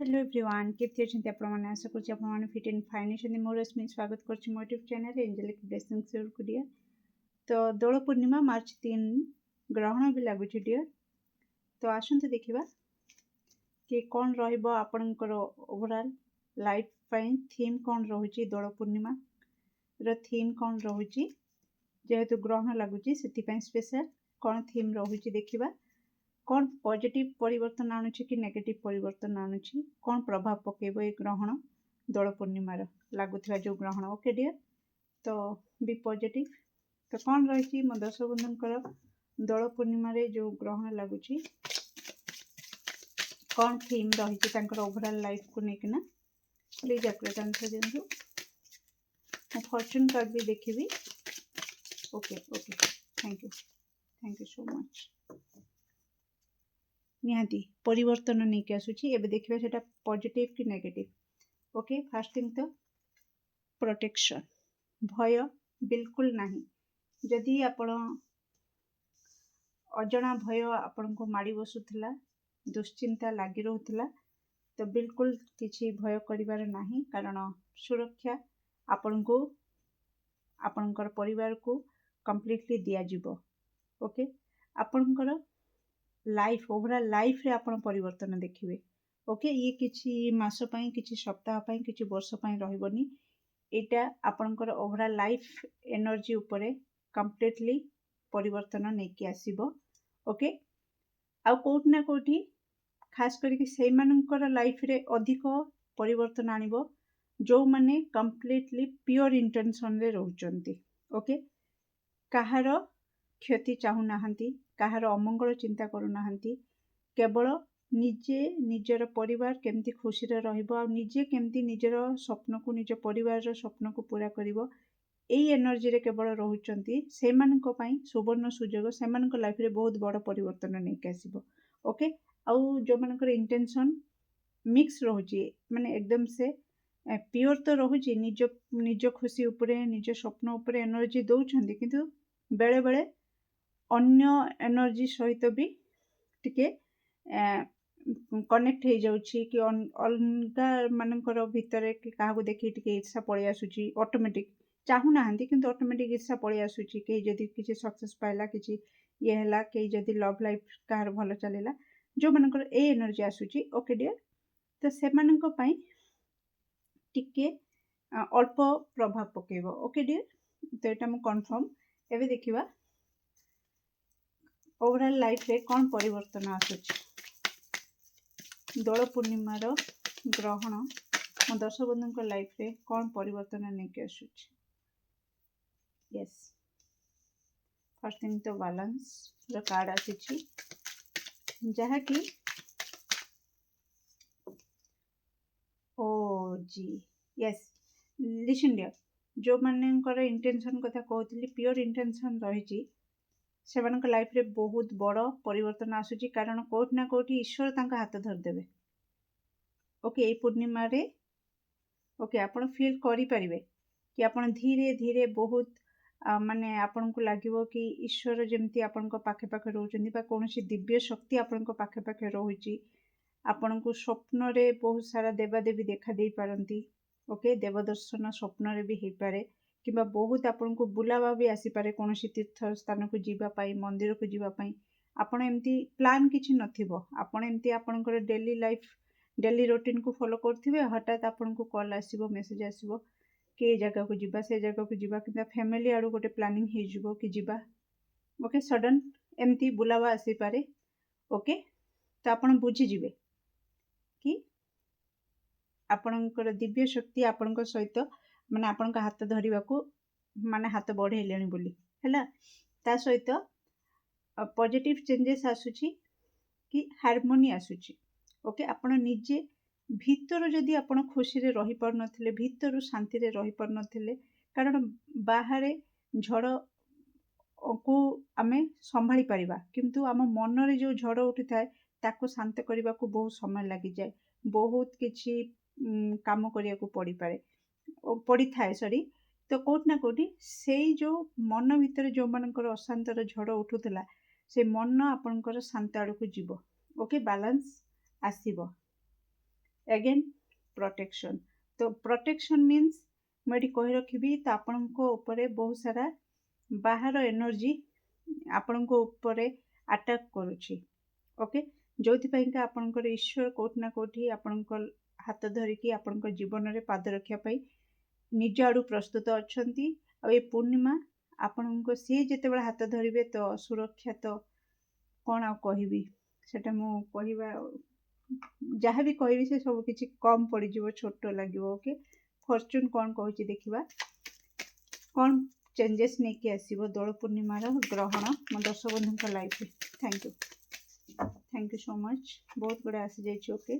Hello everyone केमती अच्छे आपने आशा कर फिट एंड फाइन अच्छे मोर रश्मि स्वागत कर YouTube channel angelic blessings dear. तो दोल पूर्णिमा मार्च 3 ग्रहण भी लगुच डियर। तो आसतु देखा कि कौन रपणकर ओवरऑल लाइफ थीम कौन रोचे दोल पूर्णिमा थीम कौन रोचे जेहेतु ग्रहण लगुच से स्पेशल कौन थीम रोचे देखा कौन पॉजिटिव परिवर्तन आणुची कि नेगेटिव परिवर्तन आणुची कौन प्रभाव पकेबो ये ग्रहण दोल पूर्णिमार लगुवा जो ग्रहण ओके डियर। तो बी पॉजिटिव। तो कौन रही मो दर्शक बंधुंकर दोल पूर्णिमा जो ग्रहण लगुच कौन थीम रही ओवरऑल लाइफ को लेकिन प्लीज एक्यूरेट आंसर दिंतु। मैं फॉर्चून कार्ड भी देखी। Okay okay thank you so much. निहाती परिवर्तन नहीं कि आसूची एबे देखिबा सेटा पॉजिटिव कि नेगेटिव। ओके फर्स्ट थिंग तो प्रोटेक्शन भय बिल्कुल नहीं। जदि आपण अजना भय आपण को माड़ी बसुथिला दुश्चिंता लगी रोला तो बिल्कुल किसी भय करिवार नहीं कारण सुरक्षा आपण को आपणकर परिवार को कंप्लीटली दिया जिवो। ओके आपणकर लाइफ ओवरऑल लाइफ रे आपण परिवर्तन देखिए। ओके ये किछि मास पई किछि सप्ताह पई किछि वर्ष पई रहबनी एटा आपणकर ओवरऑल लाइफ एनर्जी उपरे कंप्लीटली परिवर्तन नेकी आसीबो। ओके आ कोठ ना कोठी खास करके से मानकर लाइफ रे अधिक परिवर्तन आनिबो जो माने कंप्लीटली प्योर इंटेंशन रे रहउचंती। ओके कहार क्षति चाहू नाहंती कहार अमंगल चिंता करू नाहंती केवल निजे निजर परिवार केमती खुशी रे रहिबो आ निजे केमती निजर स्वप्न को निज परिवार स्वप्न को पूरा करिबो एई एनर्जी रे केवल रहउचंती से मानको पई सुवर्ण सुजोग से मानको लाइफ रे बहुत बड़ परिवर्तन नेके आसीबो। ओके आउ जो मानकर इंटेंशन मिक्स रहुची माने एकदम से प्योर तो रहुची निज निज खुशी उपरे निज स्वप्न उपरे एनर्जी दउछंती किंतु बेले बेले अन्य एनर्जी सहित भी टिके कनेक्ट हो जाउची कि अलगा मानकर भितर कि काहाको देखि टिके ईर्षा पळै आसुची ऑटोमेटिक चाहू नाहंती किंतु ऑटोमेटिक ईर्षा पळै आसुची कि जदि किछि सक्सेस पाइला किछि ये हला कि जदि लव लाइफ काहार भलो चलेला जो मानकर ए एनर्जी आसुची। ओके डियर तो से माननको पई टिके अल्प प्रभाव पकेबो। ओके डियर तो एटा मु कंफर्म एबे देखिबा ओवरऑल लाइफ रे कौन परिवर्तन आसुची दोल पूर्णिमार ग्रहण मो दर्शक बंधुंकर लाइफ रे कौन परिवर्तन नेके आसुची। यस फर्स्ट थिंग तो बैलेंस रो कार्ड आसीची जहा कि ओ जी यस लिसन डियर जो मानकर इंटेंशन कथा कहती प्योर इंटेंशन रही से लाइफ रे बहुत बड़ परिवर्तन आसुची कारण कोठ ना कोठी ईश्वर तांका हाथ धरदेवे। ओके ये पूर्णिमा रे ओके आपण फील करि परिबे कि आपण धीरे धीरे बहुत माने आपण को लागिवो कि ईश्वर जेमती आपण को पाखे पाखे रहउचंदी बा कोनोसी दिव्य शक्ति आपण को पाखे पाखे रहुची आपण को स्वप्न रे बहुत सारा देवादेवी देखा दे पारंती। ओके देवदर्शन स्वप्न रे भी हे पारे किबा बहुत आपण को बुलावा भी आसी पारे कोनोसी तीर्थ स्थान को जीवा पाई मंदिर को जीवा पाई आपण एमती प्लान किछि नथिबो आपण एमती आपणकर डेली लाइफ डेली रूटीन को फॉलो करथिबे हठात आपण को कॉल आसीबो मेसेज आसीबो कि जगह को जीवा से जगह को जीवा किंतु फैमिली आडू गोटे प्लानिंग हे जिवो कि जीवा। ओके सडन एमती बुलावा आसी पारे। ओके तो आपण बुझी जिवे कि आपणकर दिव्य शक्ति आपणकर सहित माने आपणक हाथ धरिबा को माने हाथ बढ़ेलेनी बोली हैला ता सहित पॉजिटिव चेंजेस आसुची कि हार्मोनी आसुची। ओके आपण निजे भीतर जदि आपण खुशी रे रही पर नथिले भीतर शांति रे रही पर नथिले कारण बाहर झड़ को आमे संभाली परिबा किंतु आम मन रे जो झड़ उठी थाए ताको शांत करबा को बहुत समय लागि जाए बहुत किछि काम करिया को पड़ी पारे पड़ी थाए सॉरी तो कोट ना कोटी से जो मन भीतर जो मानकर अशांतर झड़ उठुला से मन आपणकर शांत आड़ को जीव। ओके बैलेंस आसीबो एगेन प्रोटेक्शन। तो प्रोटेक्शन मीन्स मुझे कही रखी तो आपण बहुत सारा बाहर एनर्जी आपण अटैक करुच्ची। ओके, जो आपणकर ईश्वर कोटि ना कोटि आपण हाथ धरिकी आपण जीवन में पाद रखापी निज आड़ू प्रस्तुत अच्छा। आ पूर्णिमा आपण सी जिते बड़े हाथ धरवे तो सुरक्षा तो कौन आ कहबी सेटा मु कहवा जहाँ भी कहबी से सब किसी कम पड़ छोट लगे। ओके, फॉर्च्यून कौन कहूँ देखा कौन चेंजेस नहीं कि आसो दोल पूर्णिमार ग्रहण मो दर्शक बंधु life. Thank you so much. बहुत गुड़ा आसी जाइए। ओके,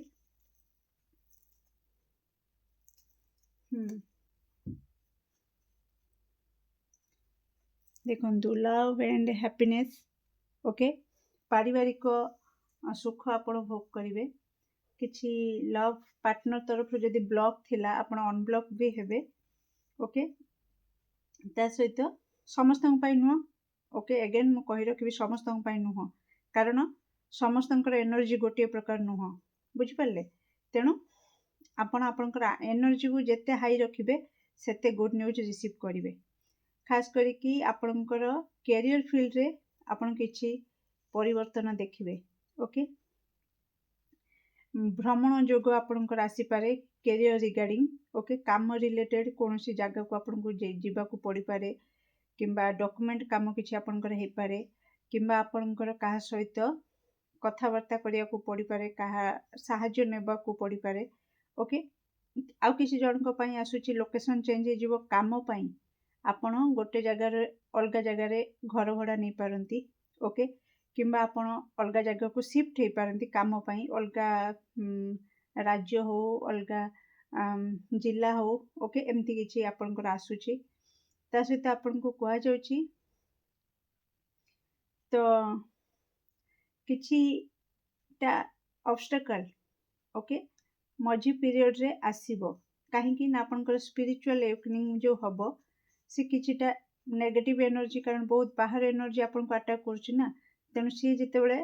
देखो लव एंड हैप्पीनेस। ओके, पारिवारिक सुख आपण भोग करेंगे। किसी लव पार्टनर तरफ जदि ब्लॉक थिला आपण अनब्लॉक भी हेबे। ओके, ता सहित समस्त नुह। ओके, अगेन मु कही रखी समस्त नुह, कारण समस्त एनर्जी गोटे प्रकार नुह, बुझिपारे। तेणु आपण आपणकर एनर्जी को जिते हाई रखिबे सेते गुड न्यूज रिसीव करेंगे। खास करिकी आपणकर कैरियर फील्ड रे आपण किछि परिवर्तन देखिबे। ओके, भ्रमण जोग आपणकर आसी पारे कैरियर रिगार्डिंग। ओके, काम रिलेटेड कौन सी जगह को आपनको जीवाकू पड़ी पारे, किंबा डॉक्यूमेंट काम किछि आपणकर हे पारे, किंबा आपणकर कहा सहित कथावार्ता करिया को पड़ी पारे, कहा साहाय्य नेबा को पड़ी पारे। ओके, आउ किसी जनक पई आसुची लोकेशन चेंज हे जिवो काम पई आपण गोटे जगार अलग जगार घर भड़ा नहीं पारंती। ओके, किंबा आपण अलग जगह को शिफ्ट हो पारंती काम पई, अलग राज्य हो, अलग जिला हो। ओके, एमती किछि आपणकर आसुची। ता सहित आपण को कहा जाउची तो किछि टा ऑब्स्टेकल ओके मझी पीरियड रे आसीबो, कहीं ना आपनकर स्पिरिचुअल एवकनिंग जो हबो से किछिटा नेगेटिव एनर्जी, कारण बहुत बाहर एनर्जी आपन को अटैक करछि ना। तेणु सी जितेबले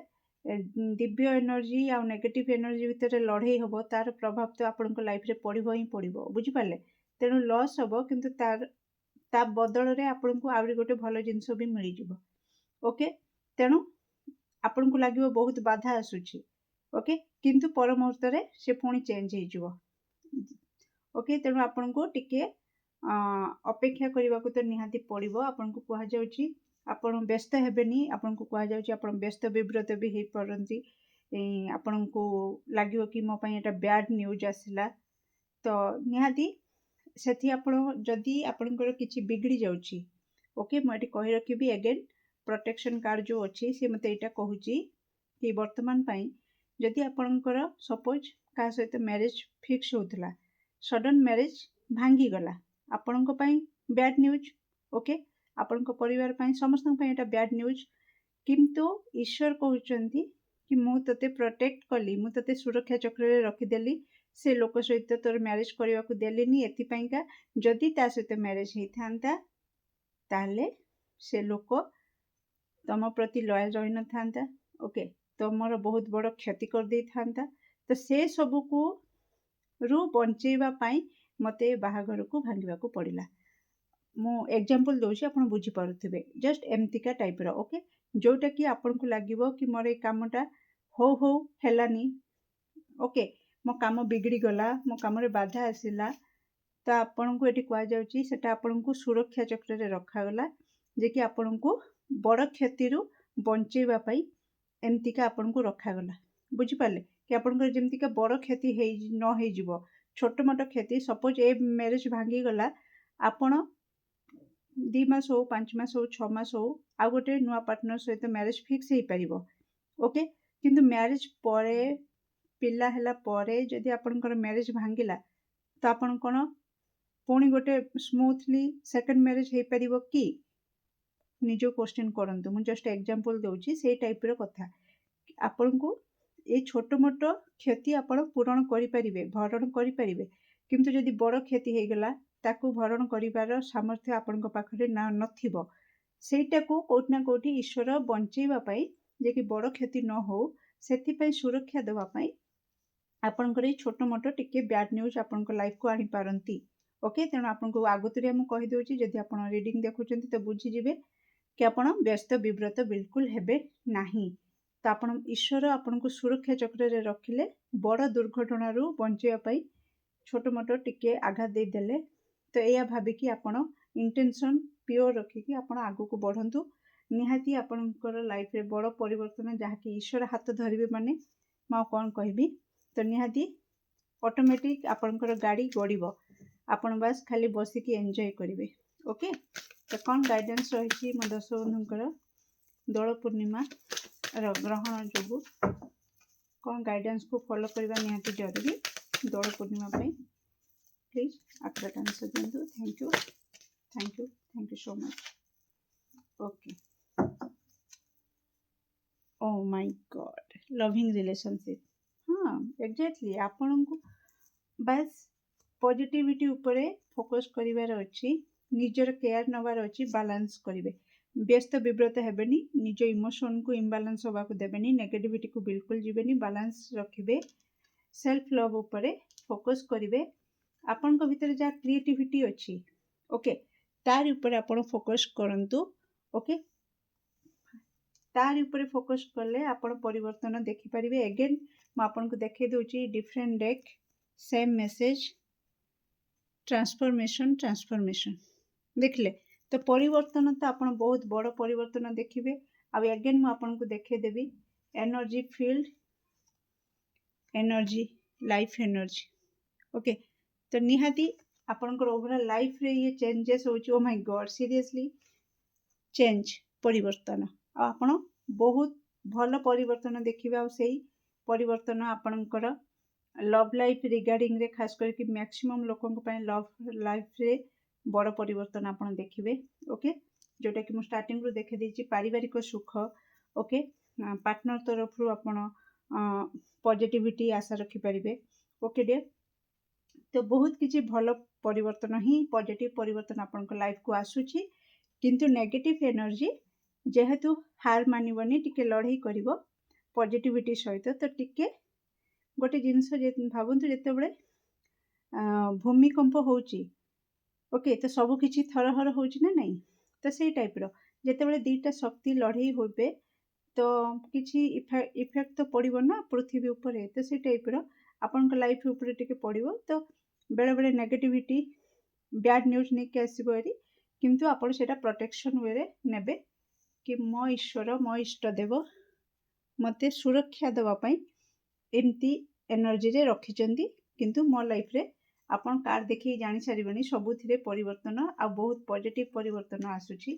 दिव्य एनर्जी आ नेगेटिव एनर्जी भितर लड़ाई हबो, तार प्रभाव तो आपन को लाइफ रे पड़िबो ही पड़िबो, बुझि पाले। तेणु लॉस हबो, किंतु ता बदल रे आपन को आउरी गोटे भलो जिंस भी मिली जिवो। ओके, तेणु आपन को लागिवो बहुत बाधा आसुछि। ओके, किंतु पर मुहूर्त रे से पुणी चेंज हो जिवो। ओके, तेणु आपन को टिके अपेक्षा करने को तो निहाती पड़ो। आपन को कह जाउछि आपण व्यस्त हेबेनी, आपन को कह जाउछि आपण व्यस्त विव्रत भी हो पारंती। आपन को लागिवो कि मो पई एटा बैड न्यूज आसिला, तो निहाती सेठी आपण जदि आपनकर किछि बिगड़ी जाउछि। ओके, म एटी कहि रखिबी अगेन प्रोटेक्शन कार्ड जो अछि से मते एटा कहूछि कि वर्तमान पई जदि आपनकर सपोज का सहित मैरिज फिक्स होतला, सडन मैरिज भांगी गला, आपनक पई बैड न्यूज। ओके, आपनक परिवार पई समस्त पई एटा बैड न्यूज, किंतु ईश्वर कहउचंती कि मु तते प्रोटेक्ट कली, मु तते सुरक्षा चक्र रे रखी देली, से लोक सहित तोर मैरिज करबा को देलीनी। एति पई का जदि ता सहित मैरिज हे थांता ताले से लोक तम प्रति लॉयल रही न थांता। ओके, तमर बहुत बड़ क्षति कर दे थांता। तो से सब को रु बंचेबा पाई मते बाहाघर को भांगिबा को पड़िला। मु एग्जांपल दोछि, आपण बुझी पारुथिबे, जस्ट एमतिका टाइप रो। ओके, जोटा कि आपण को लागिवो कि मोर ए कामटा हो हेलानी। ओके, मो काम बिगड़ी गला, मो काम रे बाधा आसिला, तो आपण को एटी कहा जाउछि सेटा आपण को सुरक्षा चक्र रे रखा गला, जे कि आपण को बड़ क्षति रु बंचेबा पाई एमतिका आपण को रखा गला। बुझी पाले कि आपण को जेमतिका बड़ क्षति हे न हे जिवो, छोट मोट क्षति। सपोज ए मैरिज भांगी गला, आपण 2 मास हो, 5 मास हो, 6 मास हो, आ गोटे नुआ पार्टनर सहित मैरिज फिक्स हे परिबो। ओके, किंतु मैरिज परे पिला हला परे जदि आपनकर मैरिज भांगिला, तो आपण कोन पुणी गोटे स्मूथली सेकंड मैरिज हे परिबो कि? निजो क्वेश्चन करंतु। मु जस्ट एग्जांपल दोछि, से टाइप रो कथा। आपण को ए छोट मोट क्षति आपण पूरण करि परिबे, भरण करि परिबे, किंतु जदि बड़ क्षति हे गला ताकू भरण करिवार सामर्थ्य आपण को पाखरे ना नथिबो। सेटा को कोट ना कोठी ईश्वर बंचेबा पाई जे कि बड़ क्षति न हो, सेति पई सुरक्षा देबा पाई ଆପଣଙ୍କର ଏଇ ଛୋଟ ମୋଟ ଟିକେ ବ୍ୟାଡ୍ ନ୍ୟୁଜ୍ ଆପଣଙ୍କ ଲାଇଫ୍କୁ ଆଣିପାରନ୍ତି। ଓକେ, ତେଣୁ ଆପଣଙ୍କୁ ଆଗତୁରିଆ ମୁଁ କହିଦେଉଛି, ଯଦି ଆପଣ ରିଡ଼ିଂ ଦେଖୁଛନ୍ତି ତ ବୁଝିଯିବେ କି ଆପଣ ବ୍ୟସ୍ତ ବିବ୍ରତ ବିଲକୁଲ ହେବେ ନାହିଁ। ତ ଆପଣ ଈଶ୍ୱର ଆପଣଙ୍କୁ ସୁରକ୍ଷା ଚକ୍ରରେ ରଖିଲେ ବଡ଼ ଦୁର୍ଘଟଣାରୁ ବଞ୍ଚିବା ପାଇଁ ଛୋଟ ମୋଟ ଟିକେ ଆଘାତ ଦେଇଦେଲେ। ତ ଏଇଆ ଭାବିକି ଆପଣ ଇଣ୍ଟେନସନ୍ ପିଓର ରଖିକି ଆପଣ ଆଗକୁ ବଢ଼ନ୍ତୁ। ନିହାତି ଆପଣଙ୍କର ଲାଇଫ୍ରେ ବଡ଼ ପରିବର୍ତ୍ତନ, ଯାହାକି ଈଶ୍ୱର ହାତ ଧରିବେ ମାନେ ମୁଁ ଆଉ କ'ଣ କହିବି। ତ ନିହାତି ଅଟୋମେଟିକ୍ ଆପଣଙ୍କର ଗାଡ଼ି ଗଡ଼ିବ, ଆପଣ ବାସ୍ ଖାଲି ବସିକି ଏନ୍ଜୟ କରିବେ। ଓକେ, ତ କ'ଣ ଗାଇଡେନ୍ସ ରହିଛି ମୋ ଦର୍ଶକ ବନ୍ଧୁଙ୍କର ଦୋଳ ପୂର୍ଣ୍ଣିମାର ଗ୍ରହଣ ଯୋଗୁଁ କ'ଣ ଗାଇଡେନ୍ସକୁ ଫଲୋ କରିବା ନିହାତି ଜରୁରୀ ଦୋଳ ପୂର୍ଣ୍ଣିମା ପାଇଁ। ପ୍ଲିଜ୍ ଆକ୍ୟୁରେଟ୍ ଆନ୍ସର୍ ଦିଅନ୍ତୁ। Thank you, thank you, thank you so much. Okay, oh my god, loving relationship. ହଁ, ଏକ୍ଜାକ୍ଟଲି ଆପଣଙ୍କୁ ବାସ୍ ପଜିଟିଭିଟି ଉପରେ ଫୋକସ୍ କରିବାର ଅଛି, ନିଜର କେୟାର ନେବାର ଅଛି, ବାଲାନ୍ସ କରିବେ। ବ୍ୟସ୍ତ ବିବ୍ରତ ହେବେନି, ନିଜ ଇମୋସନକୁ ଇମ୍ବାଲାନ୍ସ ହେବାକୁ ଦେବେନି, ନେଗେଟିଭିଟିକୁ ବିଲକୁଲ ଯିବେନି, ବାଲାନ୍ସ ରଖିବେ, ସେଲ୍ଫ ଲଭ୍ ଉପରେ ଫୋକସ୍ କରିବେ। ଆପଣଙ୍କ ଭିତରେ ଯାହା କ୍ରିଏଟିଭିଟି ଅଛି, ଓକେ, ତାରି ଉପରେ ଆପଣ ଫୋକସ୍ କରନ୍ତୁ। ଓକେ, ତାରି ଉପରେ ଫୋକସ୍ କଲେ ଆପଣ ପରିବର୍ତ୍ତନ ଦେଖିପାରିବେ। ଏଗେନ୍ ମୁଁ ଆପଣଙ୍କୁ ଦେଖାଇ ଦେଉଛି different deck, same message, transformation ଦେଖିଲେ ତ ପରିବର୍ତ୍ତନ ତ ଆପଣ ବହୁତ ବଡ଼ ପରିବର୍ତ୍ତନ ଦେଖିବେ। ଆଉ ଏଗେନ୍ ମୁଁ ଆପଣଙ୍କୁ ଦେଖାଇଦେବି energy field, energy, life energy. Okay, ତ ନିହାତି ଆପଣଙ୍କର ଓଭରାଲ୍ ଲାଇଫ୍ରେ ଇଏ ଚେଞ୍ଜେସ୍ ହେଉଛି। ଓ ମାଇ ଗଡ୍, ସିରିୟସଲି ଚେଞ୍ଜ, ପରିବର୍ତ୍ତନ, ଆଉ ଆପଣ ବହୁତ ଭଲ ପରିବର୍ତ୍ତନ ଦେଖିବେ। ଆଉ ସେଇ ପରିବର୍ତ୍ତନ ଆପଣଙ୍କର ଲଭ୍ ଲାଇଫ୍ ରିଗାର୍ଡ଼ିଂରେ, ଖାସ୍ କରିକି ମ୍ୟାକ୍ସିମମ୍ ଲୋକଙ୍କ ପାଇଁ ଲଭ୍ ଲାଇଫ୍ରେ ବଡ଼ ପରିବର୍ତ୍ତନ ଆପଣ ଦେଖିବେ। ଓକେ, ଯେଉଁଟାକି ମୁଁ ଷ୍ଟାର୍ଟିଂରୁ ଦେଖିଦେଇଛି, ପାରିବାରିକ ସୁଖ। ଓକେ, ପାର୍ଟନର ତରଫରୁ ଆପଣ ପଜିଟିଭିଟି ଆଶା ରଖିପାରିବେ। ଓକେ ଡିୟର୍, ତ ବହୁତ କିଛି ଭଲ ପରିବର୍ତ୍ତନ ହିଁ, ପଜିଟିଭ୍ ପରିବର୍ତ୍ତନ ଆପଣଙ୍କ ଲାଇଫ୍କୁ ଆସୁଛି। କିନ୍ତୁ ନେଗେଟିଭ୍ ଏନର୍ଜି ଯେହେତୁ ହାର ମାନିବନି, ଟିକେ ଲଢ଼େଇ କରିବ ପଜିଟିଭିଟି ସହିତ। ତ ଟିକେ ଗୋଟେ ଜିନିଷ ଭାବନ୍ତୁ, ଯେତେବେଳେ ଭୂମିକମ୍ପ ହେଉଛି, ଓକେ, ତ ସବୁ କିଛି ଥରହର ହେଉଛି ନା ନାହିଁ। ତ ସେଇ ଟାଇପ୍ର ଯେତେବେଳେ ଦୁଇଟା ଶକ୍ତି ଲଢ଼େଇ ହେବେ ତ କିଛି ଇଫେକ୍ଟ ତ ପଡ଼ିବ ନା ପୃଥିବୀ ଉପରେ। ତ ସେଇ ଟାଇପ୍ର ଆପଣଙ୍କ ଲାଇଫ୍ ଉପରେ ଟିକେ ପଡ଼ିବ। ତ ବେଳେବେଳେ ନେଗେଟିଭିଟି, ବ୍ୟାଡ୍ ନ୍ୟୁଜ୍ ନେଇକି ଆସିବ ଏରି, କିନ୍ତୁ ଆପଣ ସେଇଟା ପ୍ରୋଟେକ୍ସନ୍ ୱେରେ ନେବେ କି ମୋ ଈଶ୍ୱର, ମୋ ଇଷ୍ଟଦେବ ମୋତେ ସୁରକ୍ଷା ଦେବା ପାଇଁ ଏମିତି ଏନର୍ଜିରେ ରଖିଛନ୍ତି। କିନ୍ତୁ ମୋ ଲାଇଫ୍ରେ ଆପଣ କାର୍ଡ଼ ଦେଖିକି ଜାଣିସାରିବେଣି, ସବୁଥିରେ ପରିବର୍ତ୍ତନ, ଆଉ ବହୁତ ପଜିଟିଭ୍ ପରିବର୍ତ୍ତନ ଆସୁଛି।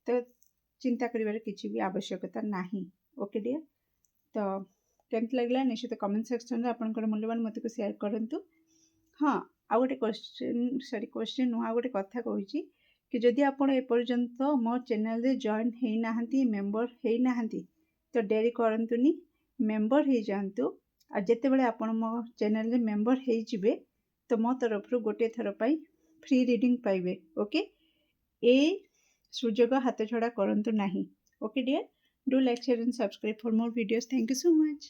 ତ ଚିନ୍ତା କରିବାର କିଛି ବି ଆବଶ୍ୟକତା ନାହିଁ। ଓକେ ଡିୟର୍, ତ କେମିତି ଲାଗିଲା ନିଶ୍ଚିତ କମେଣ୍ଟ ସେକ୍ସନରେ ଆପଣଙ୍କର ମୂଲ୍ୟବାନ ମତକୁ ସେୟାର କରନ୍ତୁ। ହଁ, ଆଉ ଗୋଟେ କ୍ୱେଶ୍ଚିନ୍ ନୁହଁ, ଆଉ ଗୋଟେ କଥା କହୁଛି କି ଯଦି ଆପଣ ଏପର୍ଯ୍ୟନ୍ତ ମୋ ଚ୍ୟାନେଲରେ ଜଏନ୍ ହେଇନାହାନ୍ତି, ମେମ୍ବର ହେଇନାହାନ୍ତି, ତ ଡେରି କରନ୍ତୁନି, ମେମ୍ବର ହେଇଯାଆନ୍ତୁ। ଆଉ ଯେତେବେଳେ ଆପଣ ମୋ ଚ୍ୟାନେଲରେ ମେମ୍ବର ହେଇଯିବେ ତ ମୋ ତରଫରୁ ଗୋଟିଏ ଥର ପାଇଁ ଫ୍ରି ରିଡ଼ିଂ ପାଇବେ। ଓକେ, ଏ ସୁଯୋଗ ହାତଛଡ଼ା କରନ୍ତୁ ନାହିଁ। Okay dear, do like, share and subscribe for more videos. Thank you so much.